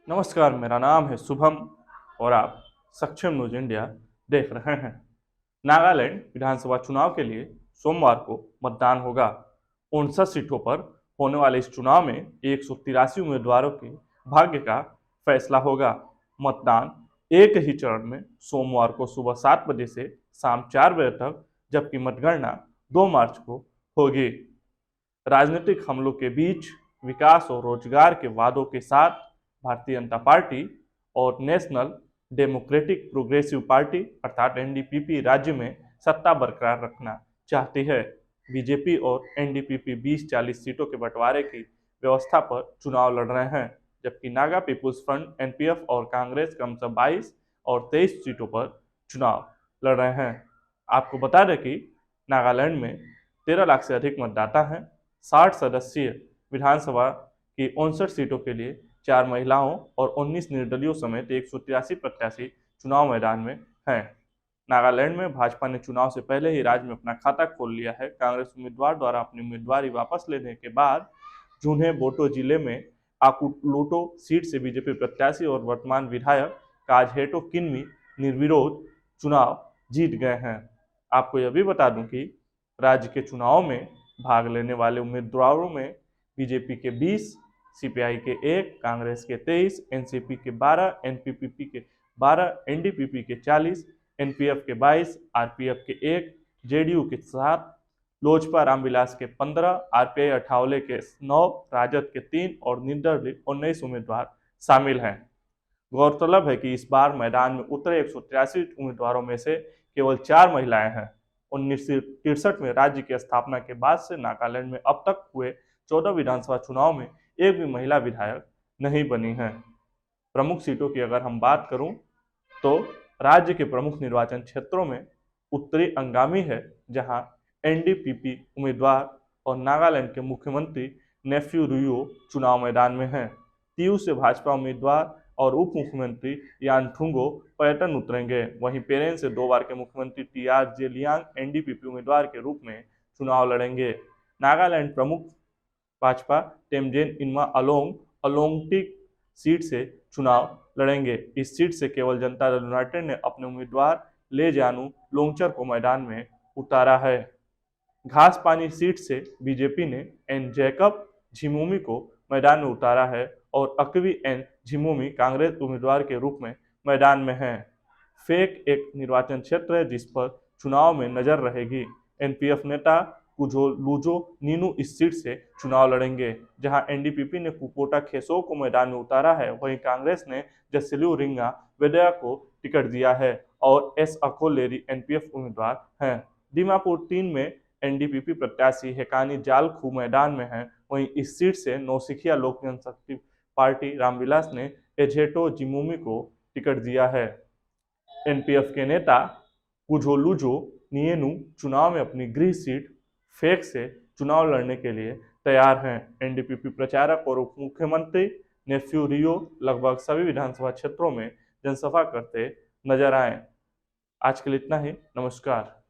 नमस्कार, मेरा नाम है शुभम और आप सक्षम न्यूज इंडिया देख रहे हैं। नागालैंड विधानसभा चुनाव के लिए सोमवार को मतदान होगा। 59 सीटों पर होने वाले इस चुनाव में 183 उम्मीदवारों के भाग्य का फैसला होगा। मतदान एक ही चरण में सोमवार को सुबह 7 बजे से शाम 4 बजे तक, जबकि मतगणना 2 मार्च को होगी। राजनीतिक हमलों के बीच विकास और रोजगार के वादों के साथ भारतीय जनता पार्टी और नेशनल डेमोक्रेटिक प्रोग्रेसिव पार्टी अर्थात एनडीपीपी राज्य में सत्ता बरकरार रखना चाहती है। बीजेपी और एनडीपीपी 20-40 सीटों के बंटवारे की व्यवस्था पर चुनाव लड़ रहे हैं, जबकि नागा पीपुल्स फ्रंट एनपीएफ और कांग्रेस क्रमशः 22 और 23 सीटों पर चुनाव लड़ रहे हैं। आपको बता दें कि नागालैंड में 13 लाख से अधिक मतदाता हैं। 60 सदस्यीय विधानसभा की 59 सीटों के लिए 4 महिलाओं और 19 निर्दलीयों समेत 183 प्रत्याशी चुनाव मैदान में हैं। नागालैंड में भाजपा ने चुनाव से पहले ही राज्य में अपना खाता खोल लिया है। कांग्रेस उम्मीदवार द्वारा अपनी उम्मीदवारी वापस लेने के बाद जून्हे बोटो जिले में आकुलूटो सीट से बीजेपी प्रत्याशी और वर्तमान विधायक काजहेटो किन्मी निर्विरोध चुनाव जीत गए हैं। आपको यह भी बता दूं कि राज्य के चुनाव में भाग लेने वाले उम्मीदवारों में बीजेपी के 20, सीपीआई के 1, कांग्रेस के 23, एनसीपी के 12, एनपीपी के 12, एनडीपीपी के 40, एनपीएफ के 22, आरपीएफ के 1, जेडीयू के 7, लोजपा रामविलास के 15, आरपीआई अठावले के 9, राजद के 3 और निर्दलीय 19 उम्मीदवार शामिल हैं। गौरतलब है कि इस बार मैदान में उतरे 183 उम्मीदवारों में से केवल 4 महिलाएं हैं। 1963 में राज्य की स्थापना के बाद से नागालैंड में अब तक हुए 14 विधानसभा चुनाव में एक भी महिला विधायक नहीं बनी है। प्रमुख सीटों की अगर हम बात करूं तो राज्य के प्रमुख निर्वाचन क्षेत्रों में उत्तरी अंगामी है, जहां एनडीपीपी उम्मीदवार और नागालैंड के मुख्यमंत्री नेफ्यू रियो चुनाव मैदान में हैं। तीयू से भाजपा उम्मीदवार और उप मुख्यमंत्री यानथुंगो पर्यटन उतरेंगे। वहीं पेरेन से 2 बार के मुख्यमंत्री टीआर जेलियांग एनडीपीपी उम्मीदवार के रूप में चुनाव लड़ेंगे। नागालैंड प्रमुख भाजपा टेमजेन इनमा अलोंगटिक सीट से चुनाव लड़ेंगे। इस सीट से केवल जनता दल यूनाइटेड ने अपने उम्मीदवार ले जानू लोंगचर को मैदान में उतारा है। घास पानी सीट से बीजेपी ने एन जैकब झिमोमी को मैदान में उतारा है और अकवी एन झिमोमी कांग्रेस उम्मीदवार के रूप में मैदान में हैं। फेक एक निर्वाचन क्षेत्र है जिस पर चुनाव में नजर रहेगी। एनपीएफ नेता कुजोलुजो नीनू इस सीट से चुनाव लड़ेंगे, जहां एनडीपीपी ने कुपोटा खेसो को मैदान में उतारा है। वहीं कांग्रेस ने जसलिउ रिंगा वेदया को टिकट दिया है और एस अकोलेरी एनपीएफ उम्मीदवार हैं। दीमापुर 3 में एनडीपीपी प्रत्याशी हेकानी जालखू मैदान में हैं। वहीं इस सीट से नौसिखिया लोक जनशक्ति पार्टी रामविलास ने एजेटो जिमोमी को टिकट दिया है। एनपीएफ के नेता कुजोलुजो नियेनू चुनाव में अपनी गृह सीट फेक से चुनाव लड़ने के लिए तैयार हैं। एनडीपीपी प्रचारक और उप मुख्यमंत्री नेफ्यू रियो लगभग सभी विधानसभा क्षेत्रों में जनसभा करते नजर आए। आज के लिए इतना ही। नमस्कार।